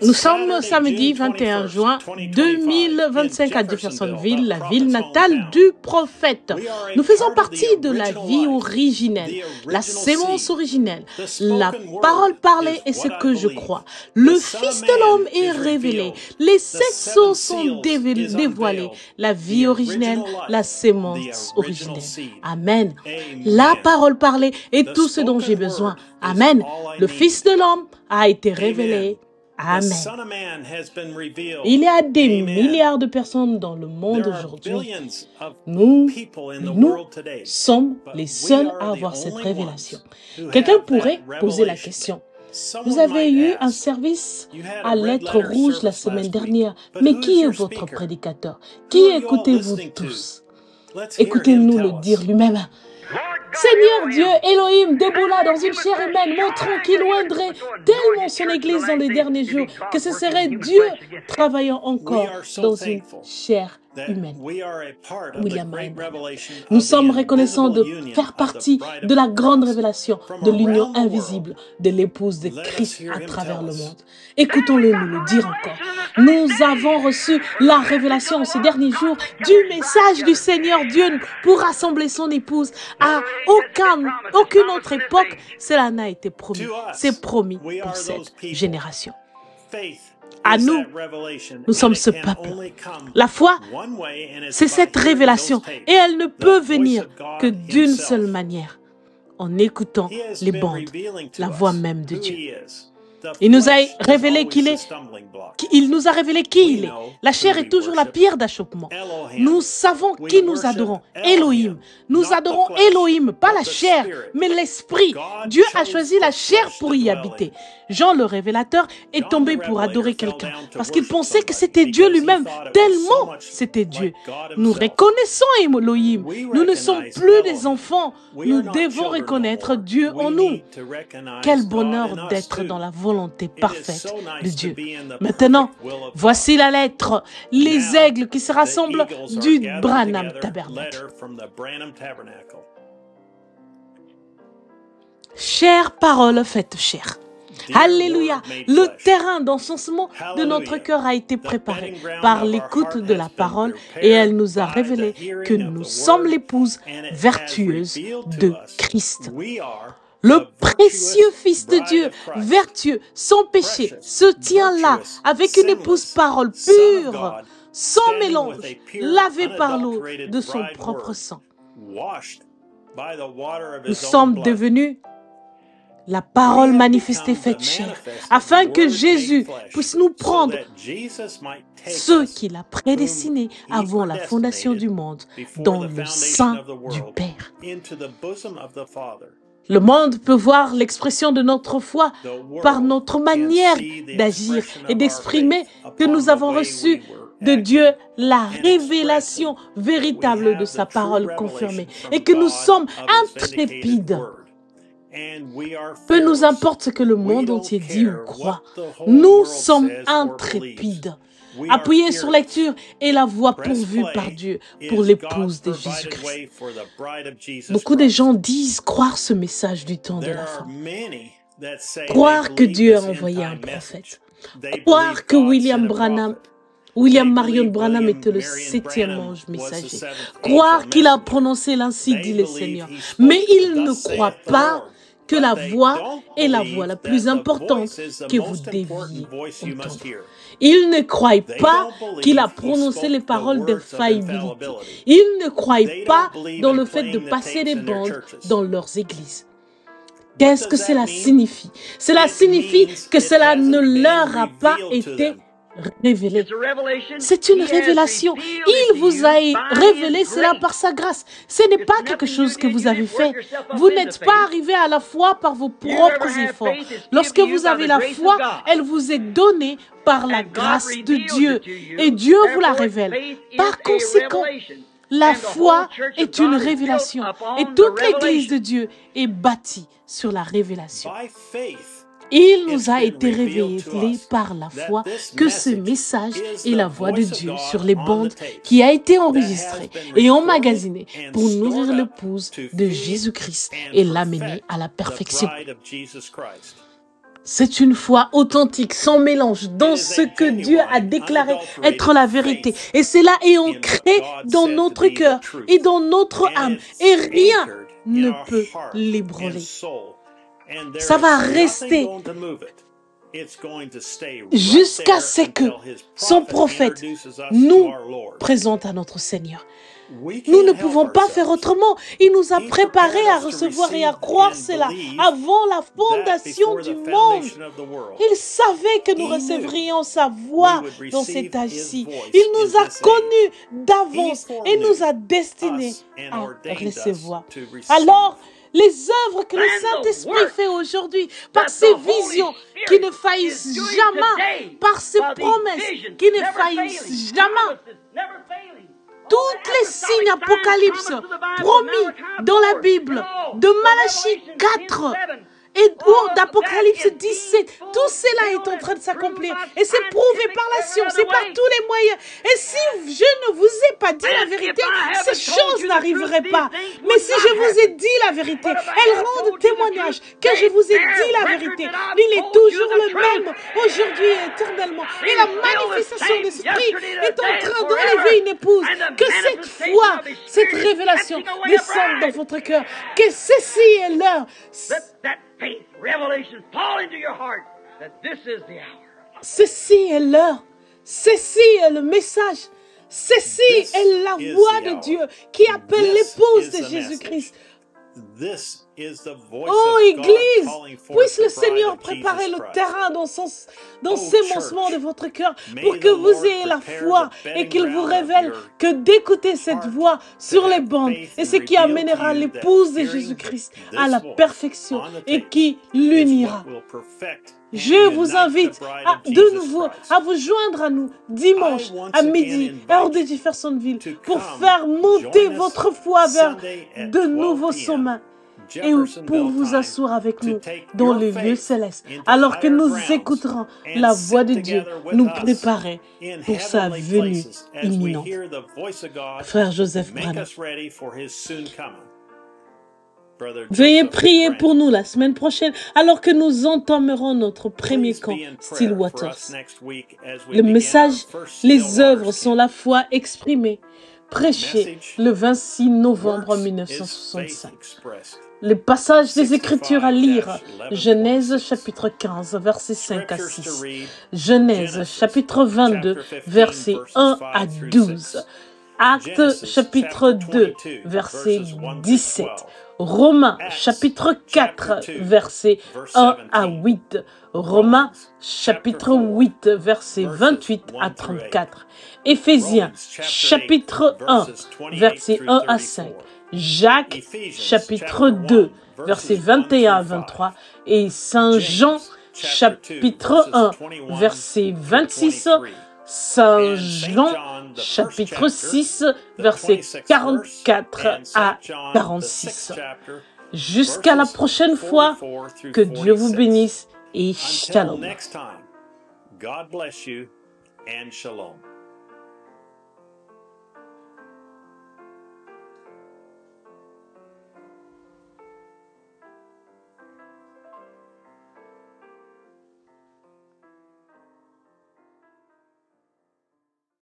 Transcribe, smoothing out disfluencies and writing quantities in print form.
Nous sommes samedi 21 juin 2025 à Jeffersonville, la ville natale du prophète. Nous faisons partie de la vie originelle, la sémence originelle. La parole parlée est ce que je crois. Le Fils de l'homme est révélé. Les 7 sceaux sont dévoilés. La vie originelle, la sémence originelle. Amen. La parole parlée est tout ce dont j'ai besoin. Amen. Le Fils de l'homme a été révélé. Amen. Il y a des milliards de personnes dans le monde aujourd'hui. Nous sommes les seuls à avoir cette révélation. Quelqu'un pourrait poser la question. Vous avez eu un service à lettres rouges la semaine dernière, mais qui est votre prédicateur? Qui écoutez-vous tous? Écoutez-nous le dire lui-même. Seigneur Dieu, Elohim, déboula dans une chair humaine, montrant qu'il oindrait tellement son Église dans les derniers jours que ce serait Dieu travaillant encore dans une chair humaine. William Marion. Nous sommes reconnaissants de faire partie de la grande révélation de l'union invisible de l'épouse de Christ à travers le monde. Écoutons-le nous le dire encore. Nous avons reçu la révélation en ces derniers jours du message du Seigneur Dieu pour rassembler son épouse. À aucune autre époque, cela n'a été promis. C'est promis pour cette génération. À nous, nous sommes ce peuple. La foi, c'est cette révélation et elle ne peut venir que d'une seule manière, en écoutant les bandes, la voix même de Dieu. Il nous a révélé qui il est. La chair est toujours la pierre d'achoppement. Nous savons qui nous adorons. Elohim. Nous adorons Elohim, pas la chair, mais l'esprit. Dieu a choisi la chair pour y habiter. Jean le révélateur est tombé pour adorer quelqu'un parce qu'il pensait que c'était Dieu lui-même, tellement c'était Dieu. Nous reconnaissons Elohim. Nous ne sommes plus des enfants. Nous devons reconnaître Dieu en nous. Quel bonheur d'être dans la volonté parfaite de Dieu. Maintenant, voici la lettre, les aigles qui se rassemblent du Branham Tabernacle. Chère parole faite chair. Alléluia. Le terrain d'encensement de notre cœur a été préparé par l'écoute de la parole et elle nous a révélé que nous sommes l'épouse vertueuse de Christ. Le précieux Fils de Dieu, vertueux, sans péché, se tient là avec une épouse parole pure, sans mélange, lavée par l'eau de son propre sang. Nous sommes devenus la parole manifestée faite chair, afin que Jésus puisse nous prendre, ceux qu'il a prédestinés avant la fondation du monde, dans le sein du Père. Le monde peut voir l'expression de notre foi par notre manière d'agir et d'exprimer que nous avons reçu de Dieu la révélation véritable de sa parole confirmée et que nous sommes intrépides. Peu nous importe ce que le monde entier dit ou croit. Nous sommes intrépides. Appuyés sur lecture et la voie pourvue par Dieu pour l'épouse de Jésus-Christ. Beaucoup de gens disent croire ce message du temps de la fin. Croire que Dieu a envoyé un prophète. Croire que William Marion Branham était le 7e ange messager. Croire qu'il a prononcé l'ainsi dit le Seigneur. Mais ils ne croient pas que la voix est la voix la plus importante que vous deviez entendre. Ils ne croient pas qu'il a prononcé les paroles d'infaillibilité. Ils ne croient pas dans le fait de passer des bandes dans leurs églises. Qu'est-ce que cela signifie? Cela signifie que cela ne leur a pas été révélé. C'est une révélation. Il vous a révélé cela par sa grâce. Ce n'est pas quelque chose que vous avez fait. Vous n'êtes pas arrivé à la foi par vos propres efforts. Lorsque vous avez la foi, elle vous est donnée par la grâce de Dieu. Et Dieu vous la révèle. Par conséquent, la foi est une révélation. Et toute l'Église de Dieu est bâtie sur la révélation. Il nous a été révélé par la foi que ce message est la voix de Dieu sur les bandes qui a été enregistrée et emmagasinée pour nourrir l'épouse de Jésus-Christ et l'amener à la perfection. C'est une foi authentique, sans mélange, dans ce que Dieu a déclaré être la vérité. Et cela est ancré dans notre cœur et dans notre âme. Et rien ne peut l'ébranler. Ça va rester jusqu'à ce que son prophète nous présente à notre Seigneur. Nous ne pouvons pas faire autrement. Il nous a préparés à recevoir et à croire cela avant la fondation du monde. Il savait que nous recevrions sa voix dans cet âge-ci. Il nous a connus d'avance et nous a destinés à recevoir. Alors, les œuvres que le Saint-Esprit fait aujourd'hui, par ses visions qui ne faillissent jamais, par ses promesses qui ne faillissent jamais, tous les signes apocalypse promis dans la Bible, de Malachie 4 et d'Apocalypse 17, tout cela est en train de s'accomplir. Et c'est prouvé par la science et par tous les moyens. Et si je ne vous ai pas dit la vérité, ces choses n'arriveraient pas. Mais si je vous ai dit la vérité, elles rendent témoignage que je vous ai dit la vérité. Il est toujours le même, aujourd'hui et éternellement. Et la manifestation de l'Esprit est en train d'enlever une épouse. Que cette foi, cette révélation descende dans votre cœur. Que ceci est l'heure. Ceci est l'heure. Ceci est le message. Ceci est la voix de Dieu qui appelle l'épouse de Jésus-Christ. Oh Église, puisse le Seigneur préparer le terrain dans s'émoncement de votre cœur pour que vous ayez la foi et qu'il vous révèle que d'écouter cette voix sur les bandes est ce qui amènera l'épouse de Jésus-Christ à la perfection et qui l'unira. Je vous invite de nouveau à vous joindre à nous dimanche à midi, heure de Jeffersonville, pour faire monter votre foi vers de nouveaux sommets et pour vous asseoir avec nous dans les lieux célestes, alors que nous écouterons la voix de Dieu nous préparer pour sa venue imminente. Frère Joseph Branham, veuillez prier pour nous la semaine prochaine alors que nous entamerons notre premier camp Stillwaters. Le message, les œuvres sont la foi exprimée, prêchée le 26 novembre 1965. Les passages des Écritures à lire, Genèse chapitre 15, versets 5 à 6, Genèse chapitre 22, versets 1 à 12, Actes chapitre 2, verset 17, Romains chapitre 4, versets 1 à 8, Romains chapitre 8, versets 28 à 34, Éphésiens chapitre 1, versets 1 à 5, Jacques chapitre 2, versets 21 à 23 et Saint Jean chapitre 1, verset 26, Saint Jean chapitre 6, versets 44 à 46. Jusqu'à la prochaine fois, que Dieu vous bénisse et shalom. God bless you and shalom.